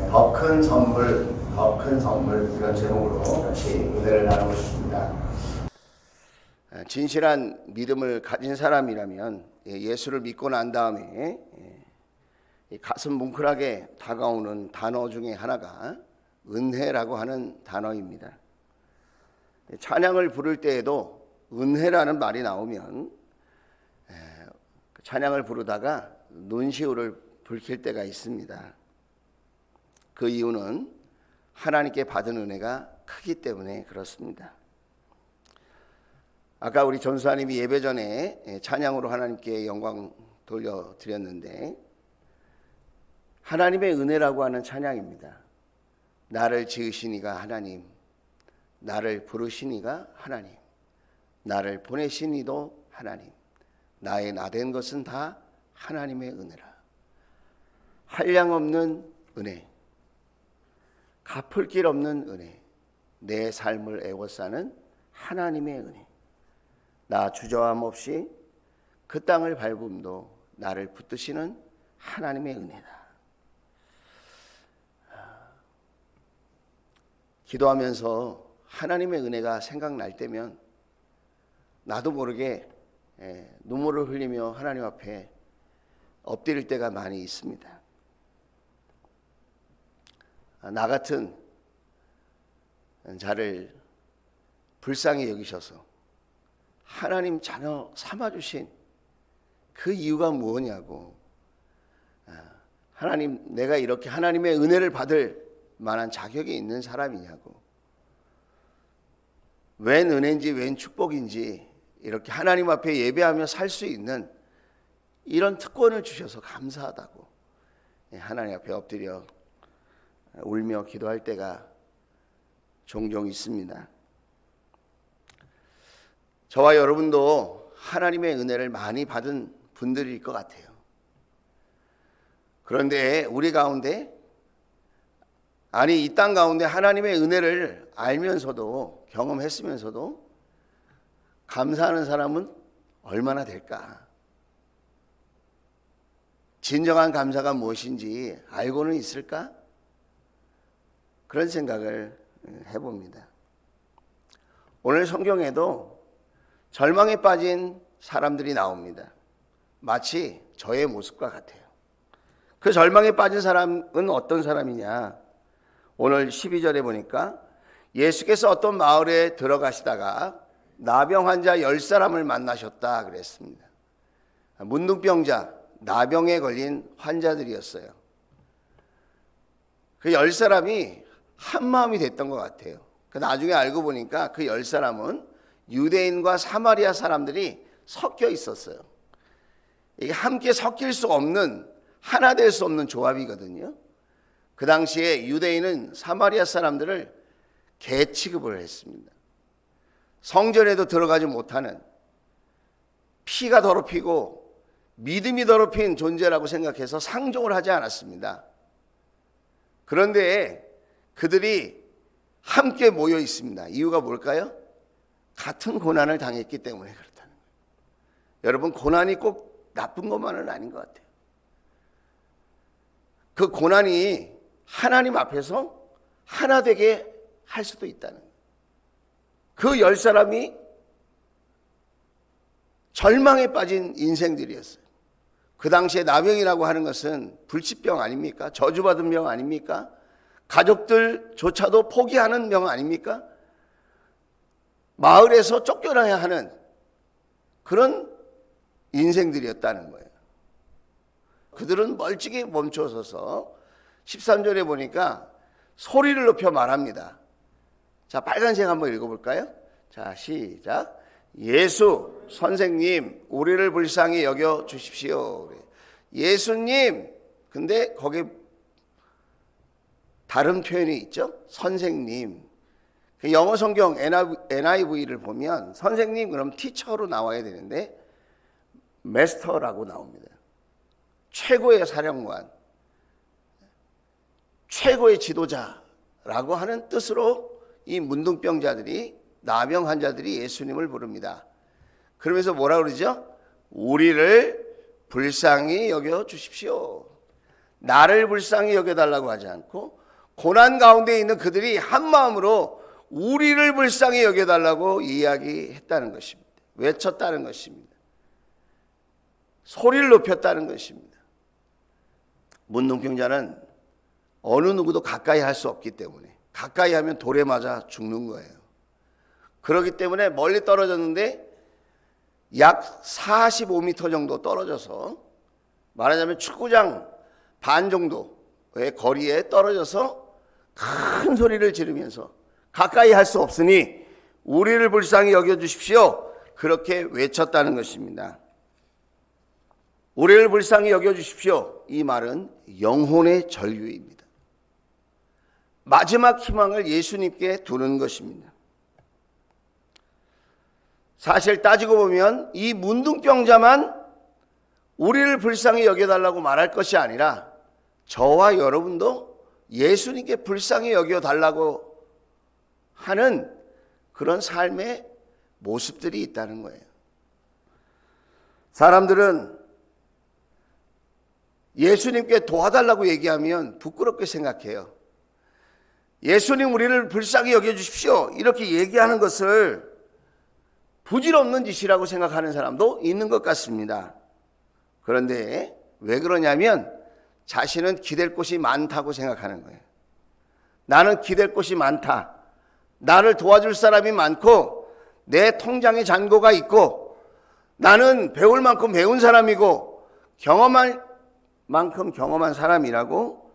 더 큰 선물, 더 큰 선물 이런 제목으로 같이 은혜를 나누고 싶습니다. 진실한 믿음을 가진 사람이라면 예수를 믿고 난 다음에 가슴 뭉클하게 다가오는 단어 중에 하나가 은혜라고 하는 단어입니다. 찬양을 부를 때에도 은혜라는 말이 나오면 찬양을 부르다가 눈시울을 붉힐 때가 있습니다. 그 이유는 하나님께 받은 은혜가 크기 때문에 그렇습니다. 아까 우리 전수사님이 예배 전에 찬양으로 하나님께 영광 돌려드렸는데 하나님의 은혜라고 하는 찬양입니다. 나를 지으신 이가 하나님, 나를 부르신 이가 하나님, 나를 보내신 이도 하나님, 나의 나된 것은 다 하나님의 은혜라. 한량없는 은혜, 갚을 길 없는 은혜, 내 삶을 애워싸는 하나님의 은혜, 나 주저함 없이 그 땅을 밟음도 나를 붙드시는 하나님의 은혜다. 기도하면서 하나님의 은혜가 생각날 때면 나도 모르게 눈물을 흘리며 하나님 앞에 엎드릴 때가 많이 있습니다. 나 같은 자를 불쌍히 여기셔서 하나님 자녀 삼아주신 그 이유가 무엇냐고, 하나님 내가 이렇게 하나님의 은혜를 받을 만한 자격이 있는 사람이냐고, 웬 은혜인지 웬 축복인지 이렇게 하나님 앞에 예배하며 살 수 있는 이런 특권을 주셔서 감사하다고 하나님 앞에 엎드려 울며 기도할 때가 종종 있습니다. 저와 여러분도 하나님의 은혜를 많이 받은 분들일 것 같아요. 그런데 우리 가운데, 아니 이 땅 가운데 하나님의 은혜를 알면서도, 경험했으면서도 감사하는 사람은 얼마나 될까? 진정한 감사가 무엇인지 알고는 있을까? 그런 생각을 해봅니다. 오늘 성경에도 절망에 빠진 사람들이 나옵니다. 마치 저의 모습과 같아요. 그 절망에 빠진 사람은 어떤 사람이냐? 오늘 12절에 보니까 예수께서 어떤 마을에 들어가시다가 나병 환자 10사람을 만나셨다 그랬습니다. 문둥병자, 나병에 걸린 환자들이었어요. 그 10사람이 한 마음이 됐던 것 같아요. 나중에 알고 보니까 그 10사람은 유대인과 사마리아 사람들이 섞여 있었어요. 이게 함께 섞일 수 없는, 하나 될 수 없는 조합이거든요. 그 당시에 유대인은 사마리아 사람들을 개 취급을 했습니다. 성전에도 들어가지 못하는, 피가 더럽히고 믿음이 더럽힌 존재라고 생각해서 상종을 하지 않았습니다. 그런데 그들이 함께 모여 있습니다. 이유가 뭘까요? 같은 고난을 당했기 때문에 그렇다는 거예요. 여러분, 고난이 꼭 나쁜 것만은 아닌 것 같아요. 그 고난이 하나님 앞에서 하나 되게 할 수도 있다는 거예요. 그 10사람이 절망에 빠진 인생들이었어요. 그 당시에 나병이라고 하는 것은 불치병 아닙니까? 저주받은 병 아닙니까? 가족들조차도 포기하는 병 아닙니까? 마을에서 쫓겨나야 하는 그런 인생들이었다는 거예요. 그들은 멀찍이 멈춰서서 13절에 보니까 소리를 높여 말합니다. 자, 빨간색 한번 읽어볼까요? 자, 시작. 예수 선생님, 우리를 불쌍히 여겨 주십시오. 예수님. 근데 거기 다른 표현이 있죠. 선생님. 영어 성경 NIV를 보면 선생님 그럼 티처로 나와야 되는데 마스터라고 나옵니다. 최고의 사령관, 최고의 지도자라고 하는 뜻으로 이 문둥병자들이, 나병 환자들이 예수님을 부릅니다. 그러면서 뭐라 그러죠? 우리를 불쌍히 여겨 주십시오. 나를 불쌍히 여겨달라고 하지 않고 고난 가운데 있는 그들이 한 마음으로 우리를 불쌍히 여겨달라고 이야기했다는 것입니다. 외쳤다는 것입니다. 소리를 높였다는 것입니다. 문둥병자는 어느 누구도 가까이 할 수 없기 때문에, 가까이 하면 돌에 맞아 죽는 거예요. 그렇기 때문에 멀리 떨어졌는데 약 45m 정도 떨어져서, 말하자면 축구장 반 정도의 거리에 떨어져서 큰 소리를 지르면서 가까이 할 수 없으니 우리를 불쌍히 여겨주십시오, 그렇게 외쳤다는 것입니다. 우리를 불쌍히 여겨주십시오, 이 말은 영혼의 절규입니다. 마지막 희망을 예수님께 두는 것입니다. 사실 따지고 보면 이 문둥병자만 우리를 불쌍히 여겨달라고 말할 것이 아니라 저와 여러분도 예수님께 불쌍히 여겨달라고 하는 그런 삶의 모습들이 있다는 거예요. 사람들은 예수님께 도와달라고 얘기하면 부끄럽게 생각해요. 예수님, 우리를 불쌍히 여겨주십시오, 이렇게 얘기하는 것을 부질없는 짓이라고 생각하는 사람도 있는 것 같습니다. 그런데 왜 그러냐면 자신은 기댈 곳이 많다고 생각하는 거예요. 나는 기댈 곳이 많다, 나를 도와줄 사람이 많고 내 통장에 잔고가 있고 나는 배울 만큼 배운 사람이고 경험할 만큼 경험한 사람이라고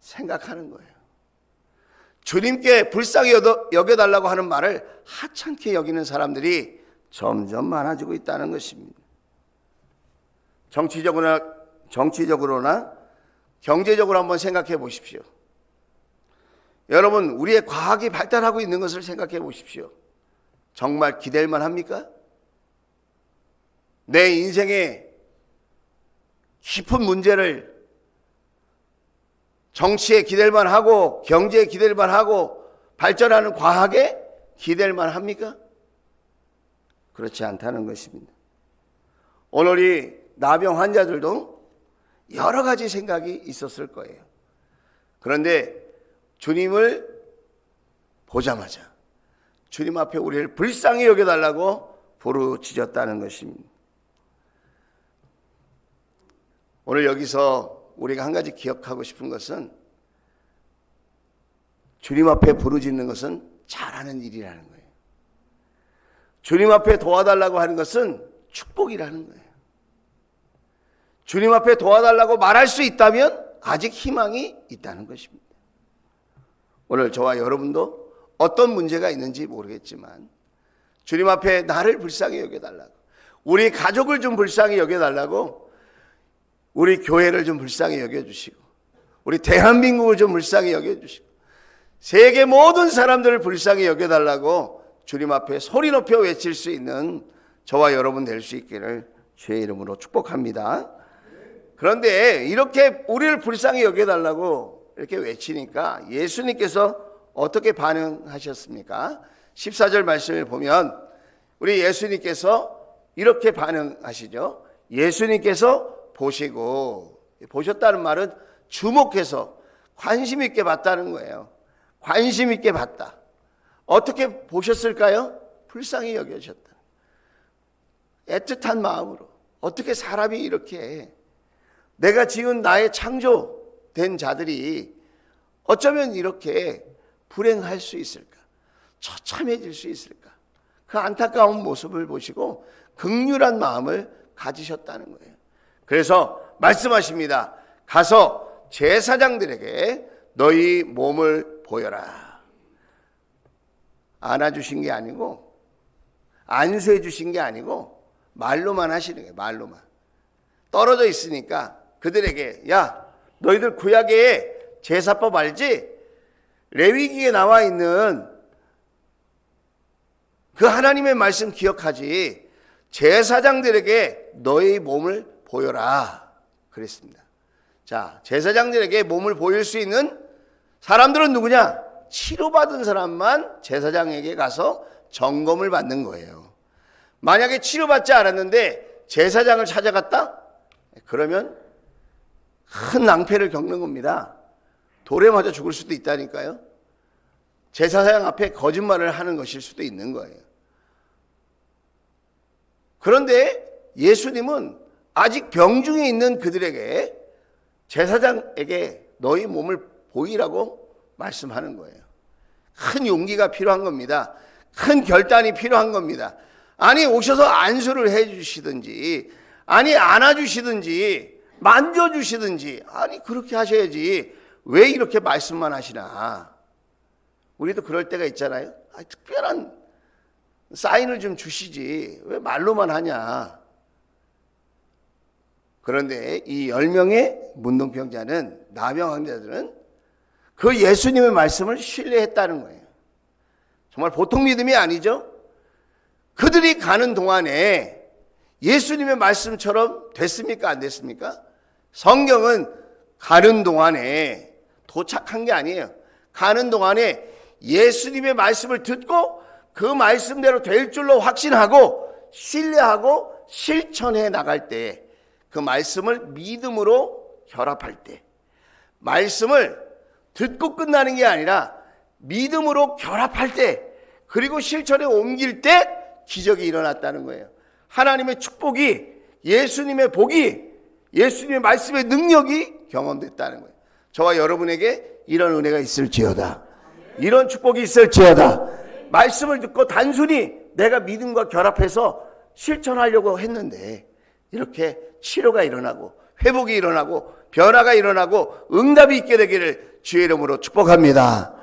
생각하는 거예요. 주님께 불쌍히 여겨달라고 하는 말을 하찮게 여기는 사람들이 점점 많아지고 있다는 것입니다. 정치적으로나 경제적으로 한번 생각해 보십시오. 여러분, 우리의 과학이 발달하고 있는 것을 생각해 보십시오. 정말 기댈만 합니까? 내 인생의 깊은 문제를 정치에 기댈만 하고 경제에 기댈만 하고 발전하는 과학에 기댈만 합니까? 그렇지 않다는 것입니다. 오늘 이 나병 환자들도 여러 가지 생각이 있었을 거예요. 그런데 주님을 보자마자 주님 앞에 우리를 불쌍히 여겨달라고 부르짖었다는 것입니다. 오늘 여기서 우리가 한 가지 기억하고 싶은 것은 주님 앞에 부르짖는 것은 잘하는 일이라는 거예요. 주님 앞에 도와달라고 하는 것은 축복이라는 거예요. 주님 앞에 도와달라고 말할 수 있다면 아직 희망이 있다는 것입니다. 오늘 저와 여러분도 어떤 문제가 있는지 모르겠지만 주님 앞에 나를 불쌍히 여겨달라고, 우리 가족을 좀 불쌍히 여겨달라고, 우리 교회를 좀 불쌍히 여겨주시고 우리 대한민국을 좀 불쌍히 여겨주시고 세계 모든 사람들을 불쌍히 여겨달라고 주님 앞에 소리 높여 외칠 수 있는 저와 여러분 될 수 있기를 주의 이름으로 축복합니다. 그런데 이렇게 우리를 불쌍히 여겨달라고 이렇게 외치니까 예수님께서 어떻게 반응하셨습니까? 14절 말씀을 보면 우리 예수님께서 이렇게 반응하시죠. 예수님께서 보시고, 보셨다는 말은 주목해서 관심 있게 봤다는 거예요. 관심 있게 봤다. 어떻게 보셨을까요? 불쌍히 여겨주셨다. 애틋한 마음으로. 어떻게 사람이 이렇게 내가 지은 나의 창조된 자들이 어쩌면 이렇게 불행할 수 있을까? 처참해질 수 있을까? 그 안타까운 모습을 보시고 긍휼한 마음을 가지셨다는 거예요. 그래서 말씀하십니다. 가서 제사장들에게 너희 몸을 보여라. 안아주신 게 아니고 안수해 주신 게 아니고 말로만 하시는 거예요. 말로만. 떨어져 있으니까 그들에게, 야, 너희들 구약에 제사법 알지? 레위기에 나와 있는 그 하나님의 말씀 기억하지? 제사장들에게 너희 몸을 보여라 그랬습니다. 자, 제사장들에게 몸을 보일 수 있는 사람들은 누구냐? 치료받은 사람만 제사장에게 가서 점검을 받는 거예요. 만약에 치료받지 않았는데 제사장을 찾아갔다? 그러면 큰 낭패를 겪는 겁니다. 돌에 맞아 죽을 수도 있다니까요. 제사장 앞에 거짓말을 하는 것일 수도 있는 거예요. 그런데 예수님은 아직 병중에 있는 그들에게, 제사장에게 너희 몸을 보이라고 말씀하는 거예요. 큰 용기가 필요한 겁니다. 큰 결단이 필요한 겁니다. 아니 오셔서 안수를 해 주시든지, 아니 안아주시든지, 만져주시든지, 아니 그렇게 하셔야지 왜 이렇게 말씀만 하시나. 우리도 그럴 때가 있잖아요. 특별한 사인을 좀 주시지 왜 말로만 하냐. 그런데 이 10명의 문둥병자는, 나병 자들은 그 예수님의 말씀을 신뢰했다는 거예요. 정말 보통 믿음이 아니죠. 그들이 가는 동안에 예수님의 말씀처럼 됐습니까? 안 됐습니까? 성경은 가는 동안에, 도착한 게 아니에요. 가는 동안에 예수님의 말씀을 듣고 그 말씀대로 될 줄로 확신하고 신뢰하고 실천해 나갈 때, 그 말씀을 믿음으로 결합할 때, 말씀을 듣고 끝나는 게 아니라 믿음으로 결합할 때, 그리고 실천에 옮길 때 기적이 일어났다는 거예요. 하나님의 축복이, 예수님의 복이, 예수님의 말씀의 능력이 경험됐다는 거예요. 저와 여러분에게 이런 은혜가 있을지어다. 이런 축복이 있을지어다. 말씀을 듣고 단순히 내가 믿음과 결합해서 실천하려고 했는데 이렇게 치료가 일어나고 회복이 일어나고 변화가 일어나고 응답이 있게 되기를 주의 이름으로 축복합니다.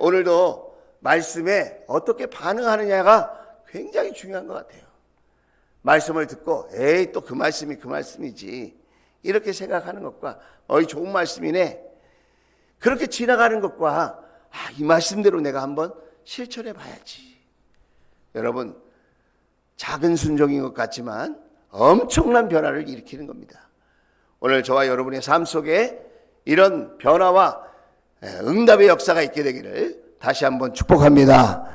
오늘도 말씀에 어떻게 반응하느냐가 굉장히 중요한 것 같아요. 말씀을 듣고 에이 또 그 말씀이 그 말씀이지 이렇게 생각하는 것과 어이 좋은 말씀이네 그렇게 지나가는 것과 이 말씀대로 내가 한번 실천해 봐야지. 여러분, 작은 순종인 것 같지만 엄청난 변화를 일으키는 겁니다. 오늘 저와 여러분의 삶 속에 이런 변화와 응답의 역사가 있게 되기를 다시 한번 축복합니다.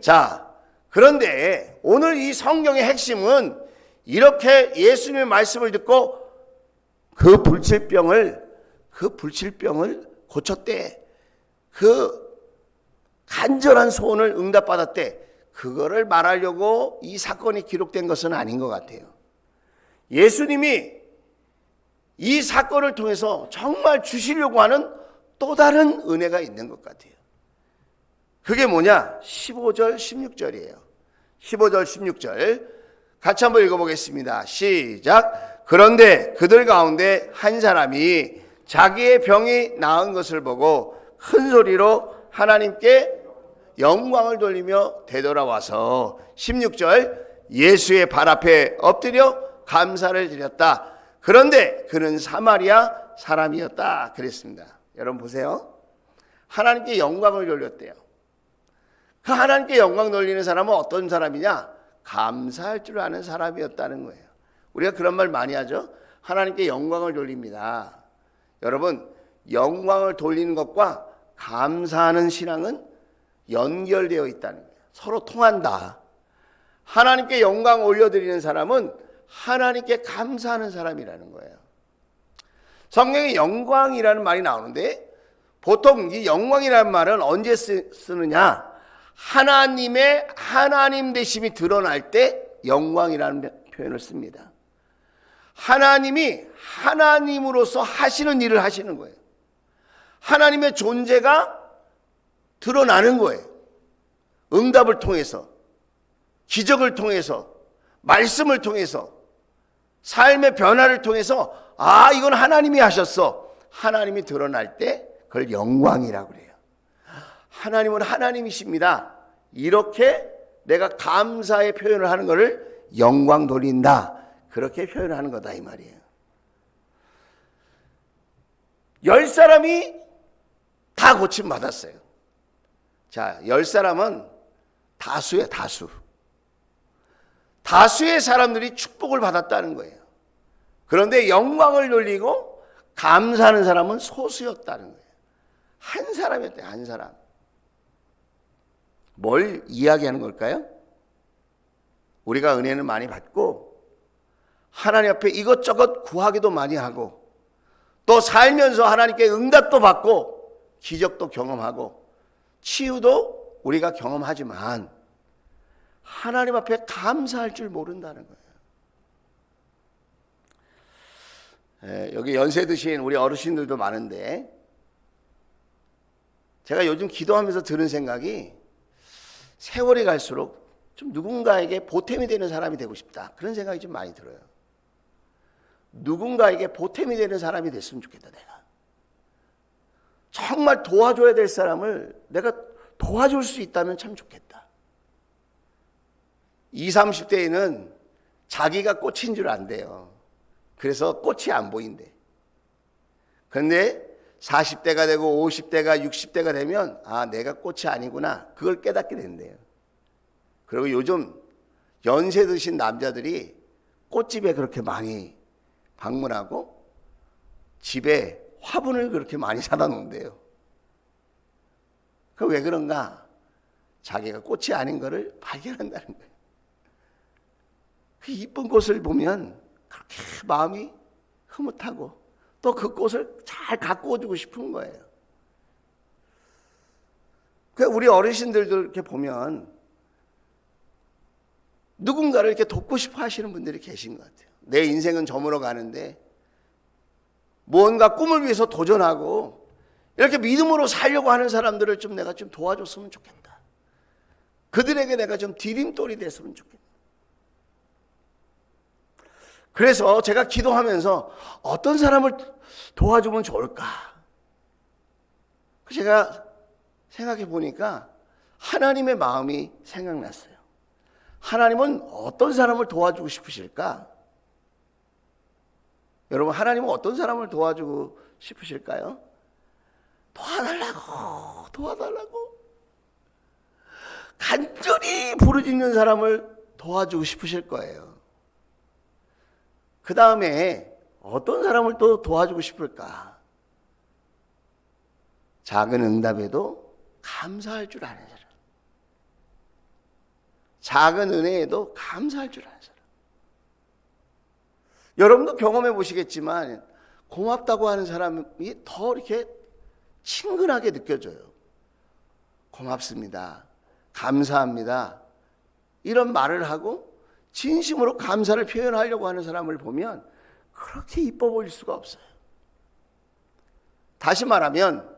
자, 그런데 오늘 이 성경의 핵심은 이렇게 예수님의 말씀을 듣고 그 불치병을 고쳤대. 그 간절한 소원을 응답받았대. 그거를 말하려고 이 사건이 기록된 것은 아닌 것 같아요. 예수님이 이 사건을 통해서 정말 주시려고 하는 또 다른 은혜가 있는 것 같아요. 그게 뭐냐? 15절 16절이에요. 15절 16절 같이 한번 읽어보겠습니다. 시작. 그런데 그들 가운데 한 사람이 자기의 병이 나은 것을 보고 큰 소리로 하나님께 영광을 돌리며 되돌아와서 16절 예수의 발 앞에 엎드려 감사를 드렸다. 그런데 그는 사마리아 사람이었다 그랬습니다. 여러분 보세요. 하나님께 영광을 돌렸대요. 그 하나님께 영광 돌리는 사람은 어떤 사람이냐? 감사할 줄 아는 사람이었다는 거예요. 우리가 그런 말 많이 하죠. 하나님께 영광을 돌립니다. 여러분, 영광을 돌리는 것과 감사하는 신앙은 연결되어 있다는 거예요. 서로 통한다. 하나님께 영광 올려드리는 사람은 하나님께 감사하는 사람이라는 거예요. 성경에 영광이라는 말이 나오는데 보통 이 영광이라는 말은 언제 쓰느냐? 하나님의 하나님 되심이 드러날 때 영광이라는 표현을 씁니다. 하나님이 하나님으로서 하시는 일을 하시는 거예요. 하나님의 존재가 드러나는 거예요. 응답을 통해서, 기적을 통해서, 말씀을 통해서, 삶의 변화를 통해서 이건 하나님이 하셨어. 하나님이 드러날 때 그걸 영광이라고 그래요. 하나님은 하나님이십니다. 이렇게 내가 감사의 표현을 하는 것을 영광 돌린다. 그렇게 표현하는 거다 이 말이에요. 10사람이 다 고침받았어요. 자, 10사람은 다수예요, 다수. 다수의 사람들이 축복을 받았다는 거예요. 그런데 영광을 돌리고 감사하는 사람은 소수였다는 거예요. 한 사람이었대요, 한 사람. 뭘 이야기하는 걸까요? 우리가 은혜는 많이 받고 하나님 앞에 이것저것 구하기도 많이 하고 또 살면서 하나님께 응답도 받고 기적도 경험하고 치유도 우리가 경험하지만 하나님 앞에 감사할 줄 모른다는 거예요. 여기 연세 드신 우리 어르신들도 많은데 제가 요즘 기도하면서 들은 생각이 세월이 갈수록 좀 누군가에게 보탬이 되는 사람이 되고 싶다, 그런 생각이 좀 많이 들어요. 누군가에게 보탬이 되는 사람이 됐으면 좋겠다. 내가 정말 도와줘야 될 사람을 내가 도와줄 수 있다면 참 좋겠다. 20, 30대에는 자기가 꽃인 줄 안대요. 그래서 꽃이 안 보인대. 그런데 40대가 되고 50대가 60대가 되면 아, 내가 꽃이 아니구나, 그걸 깨닫게 된대요. 그리고 요즘 연세 드신 남자들이 꽃집에 그렇게 많이 방문하고 집에 화분을 그렇게 많이 사다 놓은대요. 그 왜 그런가? 자기가 꽃이 아닌 것을 발견한다는 거예요. 그 이쁜 꽃을 보면 그렇게 마음이 흐뭇하고 또 그 꽃을 잘 가꾸어 주고 싶은 거예요. 그 우리 어르신들도 이렇게 보면 누군가를 이렇게 돕고 싶어 하시는 분들이 계신 것 같아요. 내 인생은 저물어 가는데 뭔가 꿈을 위해서 도전하고 이렇게 믿음으로 살려고 하는 사람들을 좀 내가 좀 도와줬으면 좋겠다. 그들에게 내가 좀 디딤돌이 됐으면 좋겠다. 그래서 제가 기도하면서 어떤 사람을 도와주면 좋을까? 제가 생각해 보니까 하나님의 마음이 생각났어요. 하나님은 어떤 사람을 도와주고 싶으실까? 여러분, 하나님은 어떤 사람을 도와주고 싶으실까요? 도와달라고 간절히 부르짖는 사람을 도와주고 싶으실 거예요. 그 다음에 어떤 사람을 또 도와주고 싶을까? 작은 응답에도 감사할 줄 아는 사람, 작은 은혜에도 감사할 줄 아는 사람. 여러분도 경험해 보시겠지만 고맙다고 하는 사람이 더 이렇게 친근하게 느껴져요. 고맙습니다, 감사합니다, 이런 말을 하고 진심으로 감사를 표현하려고 하는 사람을 보면 그렇게 이뻐 보일 수가 없어요. 다시 말하면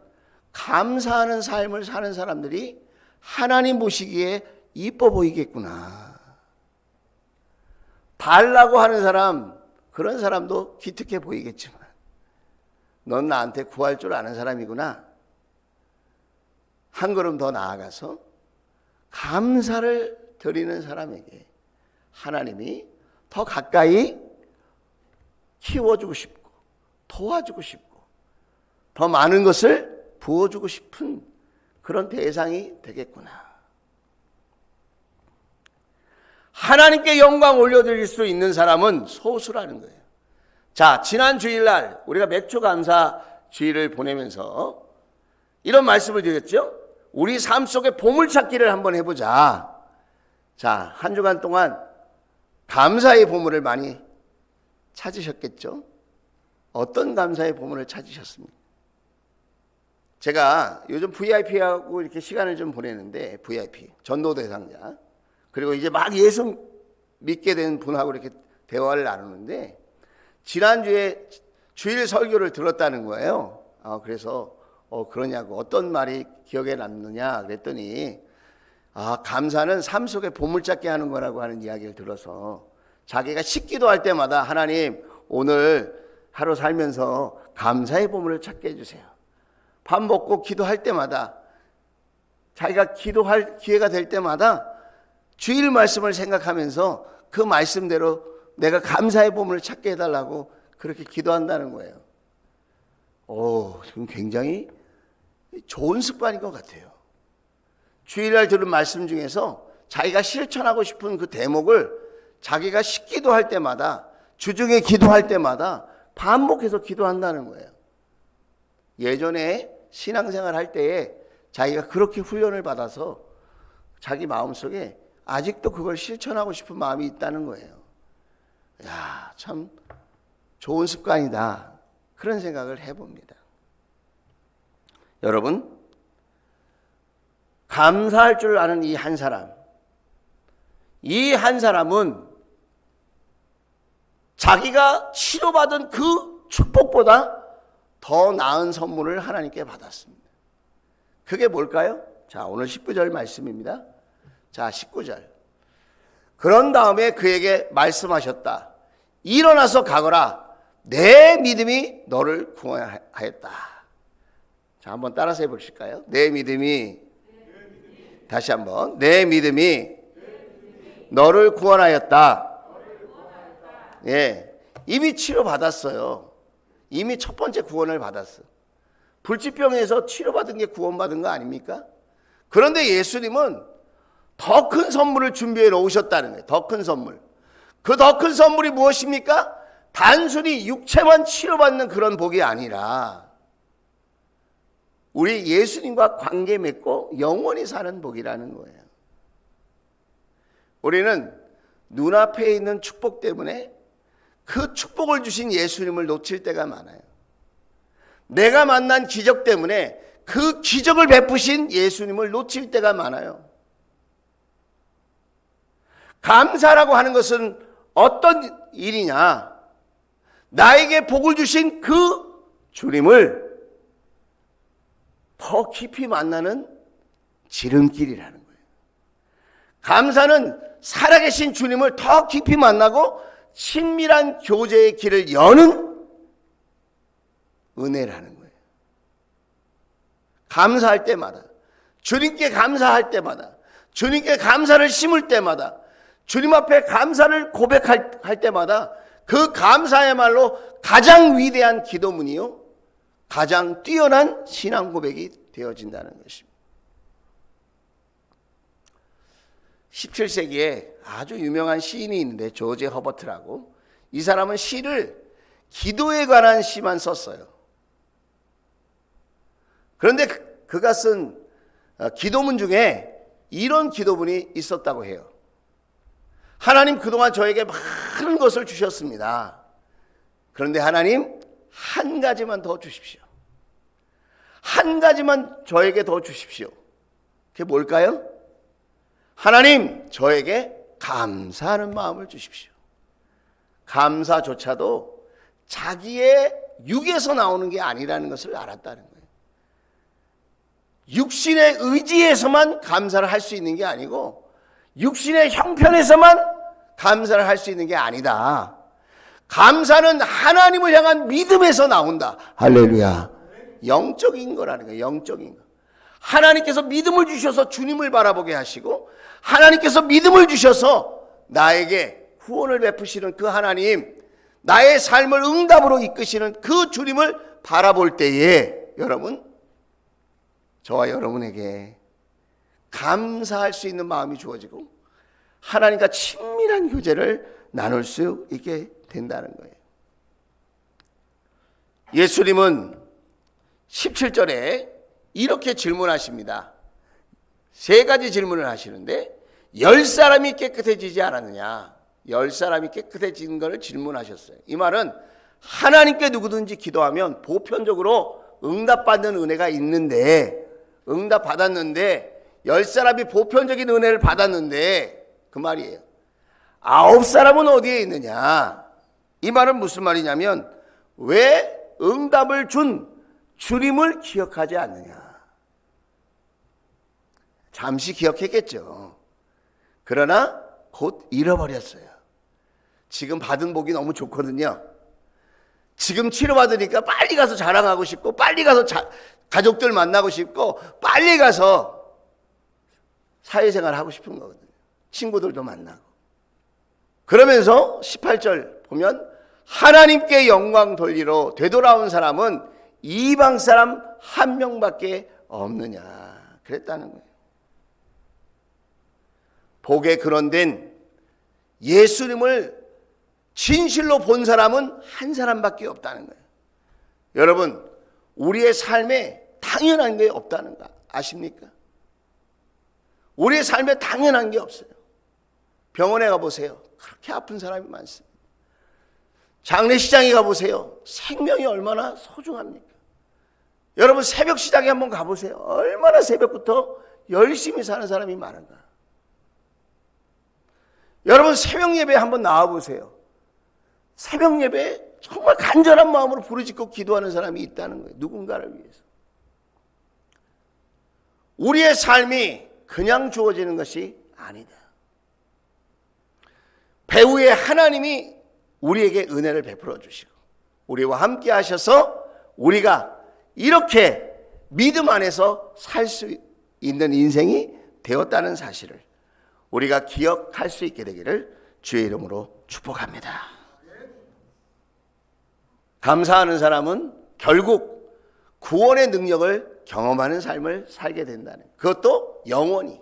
감사하는 삶을 사는 사람들이 하나님 보시기에 이뻐 보이겠구나. 달라고 하는 사람, 그런 사람도 기특해 보이겠지만 넌 나한테 구할 줄 아는 사람이구나. 한 걸음 더 나아가서 감사를 드리는 사람에게 하나님이 더 가까이 키워주고 싶고 도와주고 싶고 더 많은 것을 부어주고 싶은 그런 대상이 되겠구나. 하나님께 영광 올려드릴 수 있는 사람은 소수라는 거예요. 자, 지난 주일날 우리가 맥주 감사 주일을 보내면서 이런 말씀을 드렸죠. 우리 삶 속에 보물찾기를 한번 해보자. 자, 한 주간 동안 감사의 보물을 많이 찾으셨겠죠? 어떤 감사의 보물을 찾으셨습니까? 제가 요즘 VIP하고 이렇게 시간을 좀 보내는데, VIP, 전도 대상자, 그리고 이제 막 예수 믿게 된 분하고 이렇게 대화를 나누는데, 지난주에 주일 설교를 들었다는 거예요. 그래서 그러냐고, 어떤 말이 기억에 남느냐 그랬더니, 감사는 삶 속에 보물찾기 하는 거라고 하는 이야기를 들어서 자기가 식기도 할 때마다 하나님, 오늘 하루 살면서 감사의 보물을 찾게 해주세요. 밥 먹고 기도할 때마다, 자기가 기도할 기회가 될 때마다 주일 말씀을 생각하면서 그 말씀대로 내가 감사의 보물을 찾게 해달라고 그렇게 기도한다는 거예요. 지금 굉장히 좋은 습관인 것 같아요. 주일날 들은 말씀 중에서 자기가 실천하고 싶은 그 대목을 자기가 식기도할 때마다, 주중에 기도할 때마다 반복해서 기도한다는 거예요. 예전에 신앙생활 할 때에 자기가 그렇게 훈련을 받아서 자기 마음속에 아직도 그걸 실천하고 싶은 마음이 있다는 거예요. 야, 참 좋은 습관이다. 그런 생각을 해봅니다. 여러분, 감사할 줄 아는 이 한 사람, 이 한 사람은 자기가 치료받은 그 축복보다 더 나은 선물을 하나님께 받았습니다. 그게 뭘까요? 자, 오늘 19절 말씀입니다. 자, 19절. 그런 다음에 그에게 말씀하셨다. 일어나서 가거라. 내 믿음이 너를 구원하였다. 자, 한번 따라서 해보실까요? 내 믿음이, 다시 한번. 내 믿음이 너를 구원하였다. 예, 이미 치료받았어요. 이미 첫 번째 구원을 받았어. 불치병에서 치료받은 게 구원받은 거 아닙니까? 그런데 예수님은 더 큰 선물을 준비해 놓으셨다는 거예요. 더 큰 선물. 그 더 큰 선물이 무엇입니까? 단순히 육체만 치료받는 그런 복이 아니라 우리 예수님과 관계 맺고 영원히 사는 복이라는 거예요. 우리는 눈앞에 있는 축복 때문에 그 축복을 주신 예수님을 놓칠 때가 많아요. 내가 만난 기적 때문에 그 기적을 베푸신 예수님을 놓칠 때가 많아요. 감사라고 하는 것은 어떤 일이냐? 나에게 복을 주신 그 주님을 더 깊이 만나는 지름길이라는 거예요. 감사는 살아계신 주님을 더 깊이 만나고 친밀한 교제의 길을 여는 은혜라는 거예요. 감사할 때마다, 주님께 감사할 때마다, 주님께 감사를 심을 때마다, 주님 앞에 감사를 고백할 때마다 그 감사야말로 가장 위대한 기도문이요, 가장 뛰어난 신앙 고백이 되어진다는 것입니다. 17세기에 아주 유명한 시인이 있는데 조지 허버트라고, 이 사람은 시를 기도에 관한 시만 썼어요. 그런데 그가 쓴 기도문 중에 이런 기도문이 있었다고 해요. 하나님, 그동안 저에게 많은 것을 주셨습니다. 그런데 하나님, 한 가지만 더 주십시오. 한 가지만 저에게 더 주십시오. 그게 뭘까요? 하나님, 저에게 감사하는 마음을 주십시오. 감사조차도 자기의 육에서 나오는 게 아니라는 것을 알았다는 거예요. 육신의 의지에서만 감사를 할 수 있는 게 아니고 육신의 형편에서만 감사를 할 수 있는 게 아니다. 감사는 하나님을 향한 믿음에서 나온다. 할렐루야. 영적인 거라는 거예요. 영적인 거. 하나님께서 믿음을 주셔서 주님을 바라보게 하시고, 하나님께서 믿음을 주셔서 나에게 구원을 베푸시는 그 하나님, 나의 삶을 응답으로 이끄시는 그 주님을 바라볼 때에 여러분, 저와 여러분에게 감사할 수 있는 마음이 주어지고 하나님과 친밀한 교제를 나눌 수 있게 된다는 거예요. 예수님은 17절에 이렇게 질문하십니다. 세 가지 질문을 하시는데, 10사람이 깨끗해지지 않았느냐? 10사람이 깨끗해진 것을 질문하셨어요. 이 말은 하나님께 누구든지 기도하면 보편적으로 응답받는 은혜가 있는데, 응답받았는데 10사람이 보편적인 은혜를 받았는데 그 말이에요. 9사람은 어디에 있느냐? 이 말은 무슨 말이냐면, 왜 응답을 준 주님을 기억하지 않느냐? 잠시 기억했겠죠. 그러나 곧 잃어버렸어요. 지금 받은 복이 너무 좋거든요. 지금 치료받으니까 빨리 가서 자랑하고 싶고, 빨리 가서 가족들 만나고 싶고, 빨리 가서 사회생활 하고 싶은 거거든요. 친구들도 만나고. 그러면서 18절 보면, 하나님께 영광 돌리러 되돌아온 사람은 이방 사람 한 명밖에 없느냐? 그랬다는 거예요. 복에 근원된 예수님을 진실로 본 사람은 한 사람밖에 없다는 거예요. 여러분, 우리의 삶에 당연한 게 없다는 거 아십니까? 우리의 삶에 당연한 게 없어요. 병원에 가보세요. 그렇게 아픈 사람이 많습니다. 장례시장에 가보세요. 생명이 얼마나 소중합니까? 여러분 새벽 시장에 한번 가보세요. 얼마나 새벽부터 열심히 사는 사람이 많은가. 여러분 새벽 예배에 한번 나와보세요. 새벽 예배에 정말 간절한 마음으로 부르짖고 기도하는 사람이 있다는 거예요. 누군가를 위해서. 우리의 삶이 그냥 주어지는 것이 아니다. 배후에 하나님이 우리에게 은혜를 베풀어 주시고 우리와 함께 하셔서 우리가 이렇게 믿음 안에서 살 수 있는 인생이 되었다는 사실을 우리가 기억할 수 있게 되기를 주의 이름으로 축복합니다. 감사하는 사람은 결국 구원의 능력을 경험하는 삶을 살게 된다는, 그것도 영원히.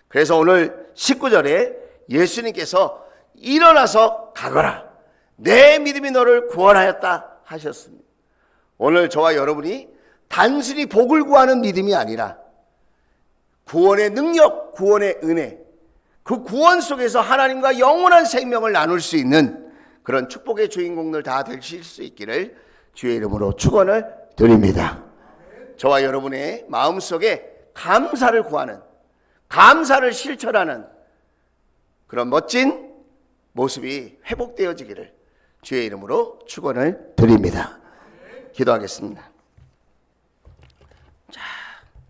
그래서 오늘 19절에 예수님께서 일어나서 가거라, 내 믿음이 너를 구원하였다 하셨습니다. 오늘 저와 여러분이 단순히 복을 구하는 믿음이 아니라 구원의 능력, 구원의 은혜, 그 구원 속에서 하나님과 영원한 생명을 나눌 수 있는 그런 축복의 주인공들 다 되실 수 있기를 주의 이름으로 축원을 드립니다. 저와 여러분의 마음속에 감사를 구하는, 감사를 실천하는 그런 멋진 모습이 회복되어지기를 주의 이름으로 축원을 드립니다. 기도하겠습니다.